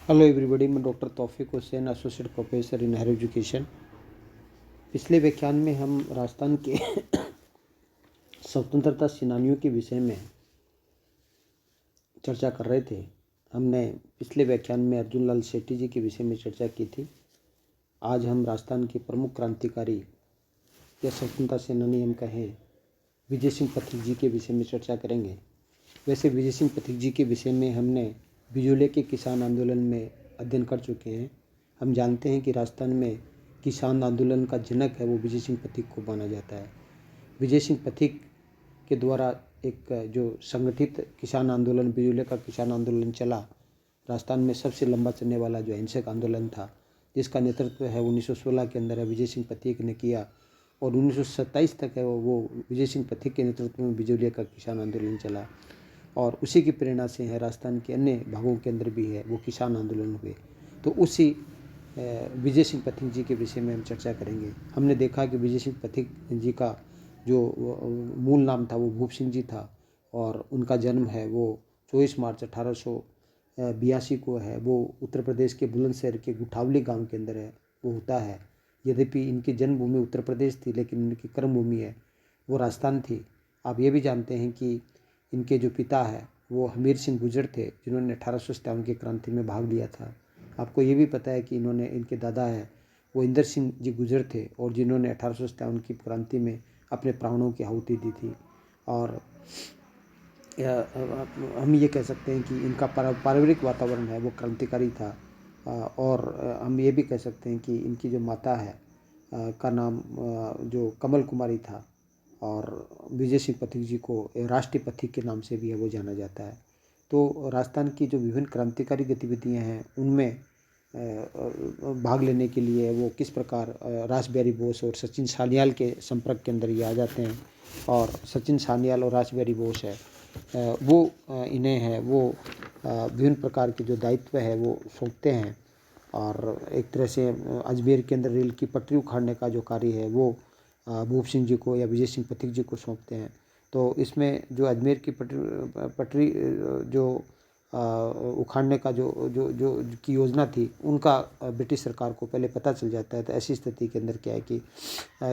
Hello everybody, मैं doctor Taufiq Hussain, associate professor in higher education. पिछले व्याख्यान में हम राजस्थान के स्वतंत्रता सेनानियों के विषय में चर्चा कर रहे थे। हमने पिछले व्याख्यान में अर्जुन लाल सेठी जी के विषय में चर्चा की थी। आज हम राजस्थान के प्रमुख क्रांतिकारी या स्वतंत्रता सेनानी हम कहें विजय सिंह पथिक जी के विषय में चर्चा करेंगे। वैसे विजय सिंह पथिक जी के विषय में हमने बिजोले के किसान आंदोलन में अध्ययन कर चुके हैं। हम जानते हैं कि राजस्थान में किसान आंदोलन का जनक है वो विजय सिंह पथिक को माना जाता है। विजय सिंह पथिक के द्वारा एक जो संगठित किसान आंदोलन, बिजोले का किसान आंदोलन चला, राजस्थान में सबसे लंबा चलने वाला जो अहिंसक आंदोलन था, जिसका नेतृत्व है 1916 के अंदर विजय सिंह पथिक ने किया और 1927 तक है वो विजय सिंह पथिक के नेतृत्व में बिजोले का किसान आंदोलन चला। और उसी की प्रेरणा से है राजस्थान के अन्य भागों के अंदर भी है वो किसान आंदोलन हुए। तो उसी विजय सिंह पथिक जी के विषय में हम चर्चा करेंगे। हमने देखा कि विजय सिंह पथिक जी का जो मूल नाम था वो भूप सिंह जी था और उनका जन्म है वो 24 मार्च 1882 को है वो उत्तर प्रदेश के बुलंदशहर के गुठावली गांव के अंदर है वो होता है। यद्यपि इनकी जन्मभूमि उत्तर प्रदेश थी लेकिन इनकी कर्मभूमि है वो राजस्थान थी। आप ये भी जानते हैं कि इनके जो पिता है वो हमीर सिंह गुर्जर थे, जिन्होंने 1857 की क्रांति में भाग लिया था। आपको ये भी पता है कि इनके दादा है वो इंदर सिंह जी गुर्जर थे और जिन्होंने 1857 की क्रांति में अपने प्राणों की आहुति दी थी। और हम ये कह सकते हैं कि इनका पारिवारिक वातावरण है वो क्रांतिकारी था। और हम ये भी कह सकते हैं कि इनकी जो माता है का नाम जो कमल कुमारी था और विजय सिंह पथिक जी को राष्ट्रीय पथिक के नाम से भी है वो जाना जाता है। तो राजस्थान की जो विभिन्न क्रांतिकारी गतिविधियां हैं उनमें भाग लेने के लिए वो किस प्रकार रास बिहारी बोस और सचिन सान्याल के संपर्क के अंदर ये आ जाते हैं। और सचिन सान्याल और रास बिहारी बोस है वो इन्हें है वो विभिन्न प्रकार के जो दायित्व है वो सौंपते हैं। और एक तरह से अजमेर के अंदर रेल की पटरी उखाड़ने का जो कार्य है वो भूप सिंह जी को या विजय सिंह पथिक जी को सौंपते हैं। तो इसमें जो अजमेर की पटरी जो उखाड़ने का जो की योजना थी उनका ब्रिटिश सरकार को पहले पता चल जाता है। तो ऐसी स्थिति के अंदर क्या है कि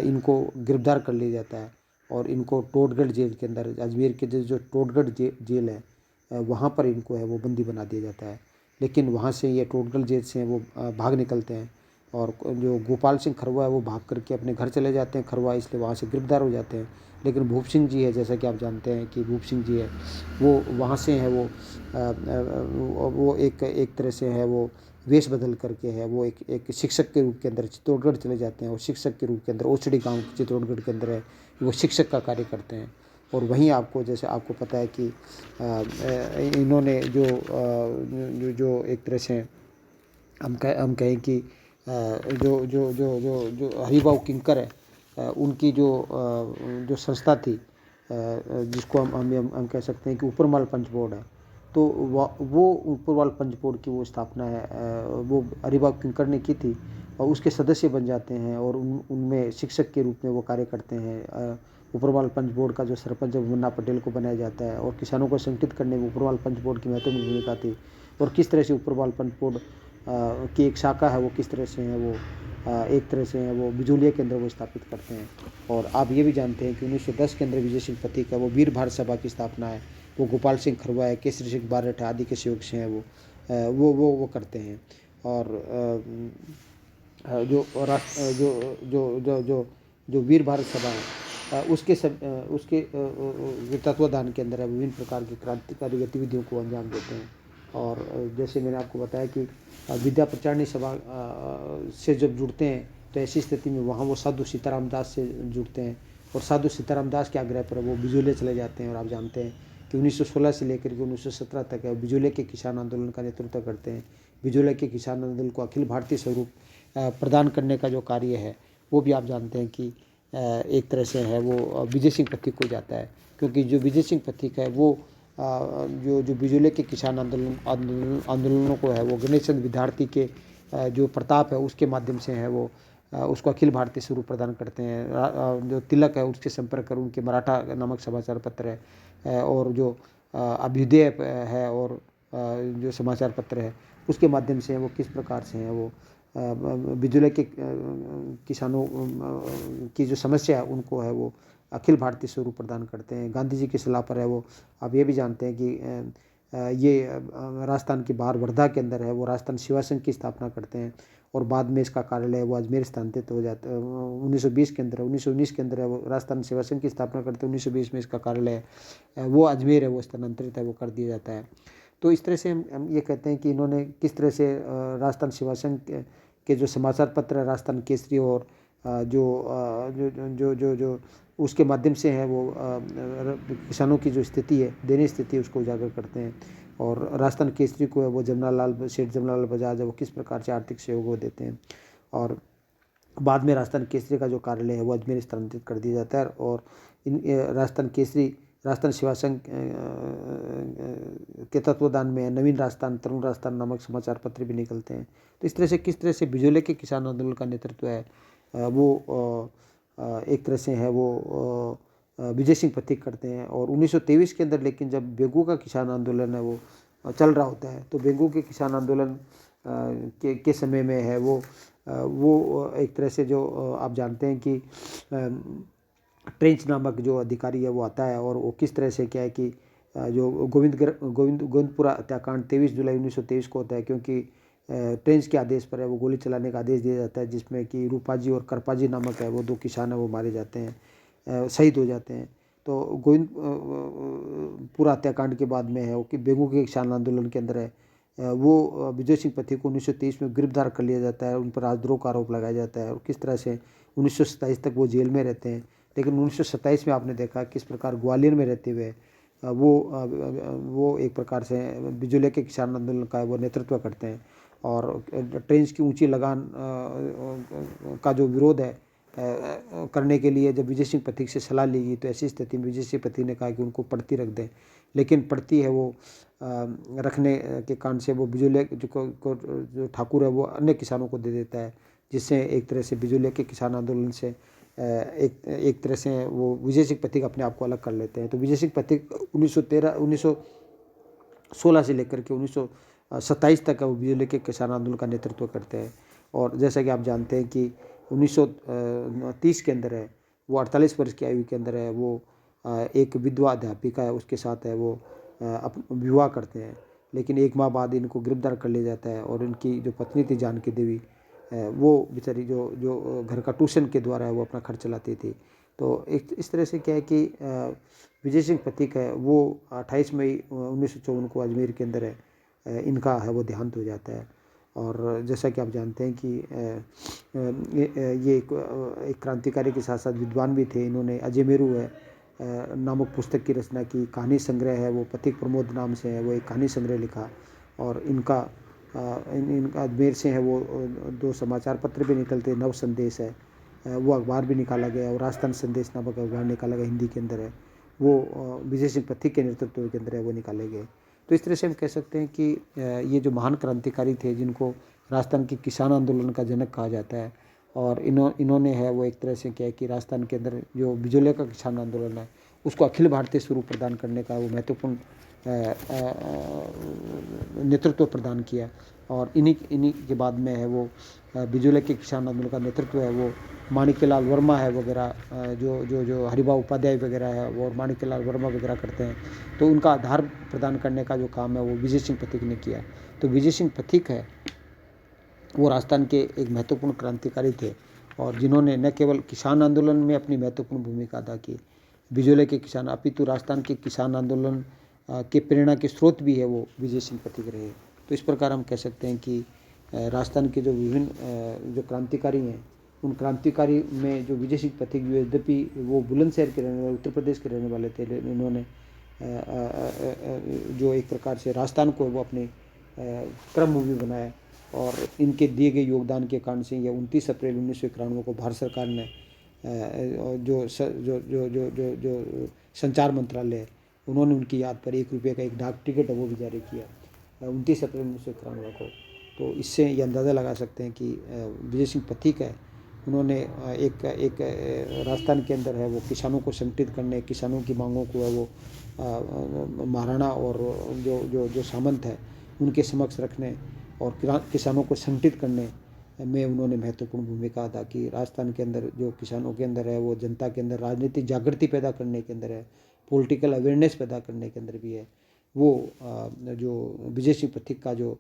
इनको गिरफ्तार कर लिया जाता है और इनको टोडगढ़ जेल के अंदर, अजमेर के जो टोडगढ़ जेल है वहाँ पर इनको है वो बंदी बना दिया जाता है। लेकिन वहाँ से ये टोडगढ़ जेल से वो भाग निकलते हैं और जो गोपाल सिंह खरवा है वो भाग करके अपने घर चले जाते हैं खरवा, इसलिए वहाँ से गिरफ्तार हो जाते हैं। लेकिन भूप सिंह जी है, जैसा कि आप जानते हैं कि भूप सिंह जी है वो वहाँ से है वो एक तरह से है वो वेश बदल करके है वो एक शिक्षक के रूप के अंदर चित्तौड़गढ़ चले जाते हैं और शिक्षक के रूप के अंदर ओसड़ी गांव चित्तौड़गढ़ के अंदर है वो शिक्षक का कार्य करते हैं। और वहीं आपको जैसे आपको पता है कि इन्होंने जो एक तरह से हम कहें कि जो हरिभाऊ किंकर है उनकी जो संस्था थी जिसको हम कह सकते हैं कि ऊपरमाल पंच बोर्ड है। तो वो ऊपरमाल पंच बोर्ड की वो स्थापना है वो हरिभाऊ किंकर ने की थी और उसके सदस्य बन जाते हैं और उनमें शिक्षक के रूप में वो कार्य करते हैं। ऊपरमाल पंच बोर्ड का जो सरपंच मुन्ना पटेल को बनाया जाता है और किसानों को संगठित करने में ऊपरमाल पंच बोर्ड की महत्वपूर्ण भूमिका थी। और किस तरह से ऊपरमाल पंच बोर्ड की एक शाखा है वो किस तरह से है वो एक तरह से है वो बिजोलिया के अंदर वो स्थापित करते हैं। और आप ये भी जानते हैं कि 1910 के अंदर विजय सिंह पथिक है वो वीर भारत सभा की स्थापना है वो गोपाल सिंह खरवा है, केसरी सिंह बारठ आदि के सहयोग से हैं वो करते हैं। और जो राष्ट्र जो वीर भारत सभा है उसके तत्वाधान के अंदर है विभिन्न प्रकार की क्रांतिकारी गतिविधियों को अंजाम देते हैं। और जैसे मैंने आपको बताया कि विद्या प्रचारणी सभा से जब जुड़ते हैं तो ऐसी स्थिति में वहाँ वो साधु सीताराम दास से जुड़ते हैं और साधु सीताराम दास के आग्रह पर वो बिजोले चले जाते हैं। और आप जानते हैं कि 1916 से लेकर के 1917 तक है बिजोले के किसान आंदोलन का नेतृत्व करते हैं। बिजोले के किसान आंदोलन को अखिल भारतीय स्वरूप प्रदान करने का जो कार्य है वो भी आप जानते हैं कि एक तरह से है वो विजय सिंह पथिक को जाता है। क्योंकि जो विजय सिंह पथिक है वो जो बिजोले के किसान आंदोलनों को है वो गणेश चंद्र विद्यार्थी के जो प्रताप है उसके माध्यम से है वो उसको अखिल भारतीय स्वरूप प्रदान करते हैं। जो तिलक है उसके संपर्क कर उनके मराठा नामक समाचार पत्र है और जो अभ्युदय है और जो समाचार पत्र है उसके माध्यम से वो किस प्रकार से हैं वो बिजली के किसानों की जो समस्या है उनको है वो अखिल भारतीय स्वरूप प्रदान करते हैं। गांधी जी की सलाह पर है वो, आप ये भी जानते हैं कि ये राजस्थान के बाहर वर्धा के अंदर है वो राजस्थान सेवा संघ की स्थापना करते हैं और बाद में इसका कार्यालय वो अजमेर स्थानांतरित हो जाता है। 1920 के अंदर 1919 के अंदर है वो राजस्थान सेवा संघ की स्थापना करते हैं। 1920 में इसका कार्यालय वो अजमेर है वो स्थानांतरित है वो कर दिया जाता है। तो इस तरह से हम ये कहते हैं कि इन्होंने किस तरह से राजस्थान सेवा संघ के जो समाचार पत्र है राजस्थान केसरी और जो उसके माध्यम से है वो किसानों की जो स्थिति है दयनीय स्थिति है उसको उजागर करते हैं। और राजस्थान केसरी को है वो सेठ जमनालाल बजाज है वो किस प्रकार से आर्थिक सहयोग वो देते हैं। और बाद में राजस्थान केसरी का जो कार्यालय है वो अजमेर स्थानांतरित कर दिया जाता है और इन राजस्थान केसरी राजस्थान सेवा संघ के तत्वदान में नवीन राजस्थान तरुण राजस्थान नामक समाचार पत्र भी निकलते हैं। तो इस तरह से किस तरह से बिजोले के किसान आंदोलन का नेतृत्व है वो एक तरह से है वो विजय सिंह पथिक करते हैं। और 1923 के अंदर लेकिन जब बेगू का किसान आंदोलन है वो चल रहा होता है तो बेगू के किसान आंदोलन के समय में है वो एक तरह से जो आप जानते हैं कि ट्रेंच नामक जो अधिकारी है वो आता है और वो किस तरह से क्या है कि जो गोविंदपुरा हत्याकांड 23 जुलाई 1923 को होता है क्योंकि ट्रेंच के आदेश पर है वो गोली चलाने का आदेश दिया जाता है जिसमें कि रूपाजी और करपाजी नामक है वो दो किसान है वो मारे जाते हैं, शहीद हो जाते हैं। तो गोविंदपुरा हत्याकांड के बाद में है वो कि बेगू के किसान आंदोलन के अंदर है वो विजय सिंह पथिक को 1923 में गिरफ्तार कर लिया जाता है, उन पर राजद्रोह का आरोप लगाया जाता है और किस तरह से 1927 तक वो जेल में रहते हैं। लेकिन 1927 में आपने देखा किस प्रकार ग्वालियर में रहते हुए वो एक प्रकार से बिजोले के किसान आंदोलन का वो नेतृत्व करते हैं और ट्रेंच की ऊंची लगान का जो विरोध है करने के लिए जब विजय सिंह पथिक से सलाह ली गई तो ऐसी स्थिति में विजय सिंह पथिक ने कहा कि उनको पड़ती रख दें, लेकिन पड़ती है वो रखने के कारण से वो बिजोले जो ठाकुर है वो अन्य किसानों को दे देता है जिससे एक तरह से बिजोले के किसान आंदोलन से एक तरह से वो विजय सिंह पथिक अपने आप को अलग कर लेते हैं। तो विजय सिंह पथिक 1916 से लेकर के 1927 तक वो बिजोले के किसान आंदोलन का नेतृत्व करते हैं। और जैसा कि आप जानते हैं कि 1930 के अंदर है वो 48 वर्ष की आयु के अंदर है वो एक विधवा अध्यापिका है उसके साथ है वो विवाह करते हैं, लेकिन एक माह बाद इनको गिरफ्तार कर लिया जाता है और इनकी जो पत्नी थी जानकी देवी वो बेचारी जो घर का ट्यूशन के द्वारा है वो अपना खर्च चलाती थी। तो एक इस तरह से क्या है कि विजय सिंह पथिक है वो 28 मई 1954 को अजमेर के अंदर है इनका है वो देहांत हो जाता है। और जैसा कि आप जानते हैं कि ये एक क्रांतिकारी के साथ साथ विद्वान भी थे। इन्होंने अजमेरू है नामक पुस्तक की रचना की, कहानी संग्रह है वो पथिक प्रमोद नाम से है वो एक कहानी संग्रह लिखा और इनका अजमेर से है वो 2 समाचार पत्र भी निकलते, नव संदेश है वो अखबार भी निकाला गया और राजस्थान संदेश नामक अखबार निकाला गया हिंदी के अंदर है वो विजय सिंह पथिक के नेतृत्व के अंदर है वो निकाले गए। तो इस तरह से हम कह सकते हैं कि ये जो महान क्रांतिकारी थे जिनको राजस्थान के किसान आंदोलन का जनक कहा जाता है और इन्होंने है वो एक तरह से क्या है कि राजस्थान के अंदर जो बिजोले का किसान आंदोलन है उसको अखिल भारतीय स्वरूप प्रदान करने का वो महत्वपूर्ण नेतृत्व प्रदान किया। और इन्हीं के बाद में है वो बिजोले के किसान आंदोलन का नेतृत्व है वो माणिक्यलाल वर्मा है वगैरह जो हरिभा उपाध्याय वगैरह है वो और माणिक्यलाल वर्मा वगैरह करते हैं। तो उनका आधार प्रदान करने का जो काम है वो विजय सिंह पथिक ने किया। तो विजय सिंह पथिक है वो राजस्थान के एक महत्वपूर्ण क्रांतिकारी थे और जिन्होंने न केवल किसान आंदोलन में अपनी महत्वपूर्ण भूमिका अदा की, बिजोले के किसान अपितु राजस्थान के किसान आंदोलन के प्रेरणा के स्रोत भी है वो विजय सिंह पथिक रहे। तो इस प्रकार हम कह सकते हैं कि राजस्थान के जो विभिन्न जो क्रांतिकारी हैं उन क्रांतिकारी में जो विजय सिंह पथिक यद्यपि वो बुलंदशहर के रहने वाले उत्तर प्रदेश के रहने वाले थे, इन्होंने जो एक प्रकार से राजस्थान को वो अपने क्रम भूमि बनाया और इनके दिए गए योगदान के कारण से यह 29 अप्रैल 1991 को भारत सरकार ने जो संचार मंत्रालय है उन्होंने उनकी याद पर 1 रुपये का एक डाक टिकट है वो भी जारी किया 29 अप्रैल 1991 को। तो इससे ये अंदाज़ा लगा सकते हैं कि विजय सिंह पथिक है उन्होंने एक राजस्थान के अंदर है वो किसानों को संगठित करने, किसानों की मांगों को है वो महाराणा और जो जो जो सामंत है उनके समक्ष रखने और किसानों को संगठित करने में उन्होंने महत्वपूर्ण भूमिका अदा की। राजस्थान के अंदर जो किसानों के अंदर है वो जनता के अंदर राजनीतिक जागृति पैदा करने के अंदर है, पॉलिटिकल अवेयरनेस पैदा करने के अंदर भी है। वो जो विजय सिंह पथिक का जो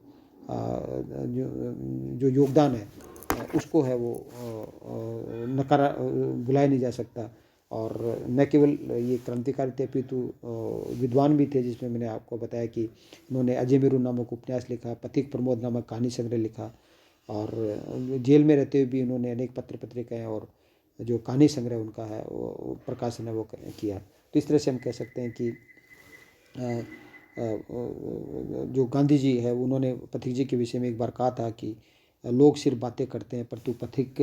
जो योगदान है उसको है वो नकारा बुलाया नहीं जा सकता। और न केवल ये क्रांतिकारी थे अपितु विद्वान भी थे, जिसमें मैंने आपको बताया कि उन्होंने अजय मेरू नामक उपन्यास लिखा, पथिक प्रमोद नामक कहानी संग्रह लिखा, और जेल में रहते हुए भी उन्होंने अनेक पत्र पत्रिकाएँ और जो कहानी संग्रह उनका है वो प्रकाशन है वो किया। तो इस तरह से हम कह सकते हैं कि जो गांधी जी है उन्होंने पथिक जी के विषय में एक बार कहा था कि लोग सिर्फ बातें करते हैं परंतु पथिक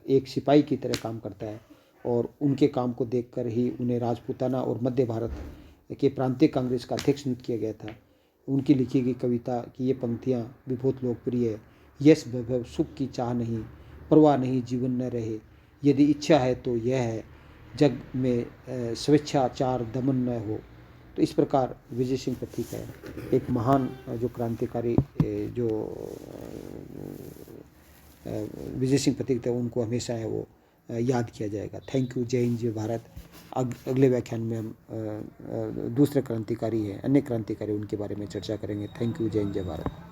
एक सिपाही की तरह काम करता है, और उनके काम को देखकर ही उन्हें राजपूताना और मध्य भारत के प्रांतीय कांग्रेस का अध्यक्ष नियुक्त किया गया था। उनकी लिखी गई कविता की ये पंक्तियाँ भी बहुत लोकप्रिय है। यश वैभव सुख की चाह नहीं, परवाह नहीं जीवन न रहे, यदि इच्छा है तो यह है जग में स्वेच्छाचार दमन न हो। तो इस प्रकार विजय सिंह पथिक है एक महान जो क्रांतिकारी जो विजय सिंह पथिक थे, उनको हमेशा है वो याद किया जाएगा। Thank you. जय हिंद जय भारत। अगले व्याख्यान में हम दूसरे क्रांतिकारी हैं, अन्य क्रांतिकारी, उनके बारे में चर्चा करेंगे। Thank you. जय हिंद जय भारत।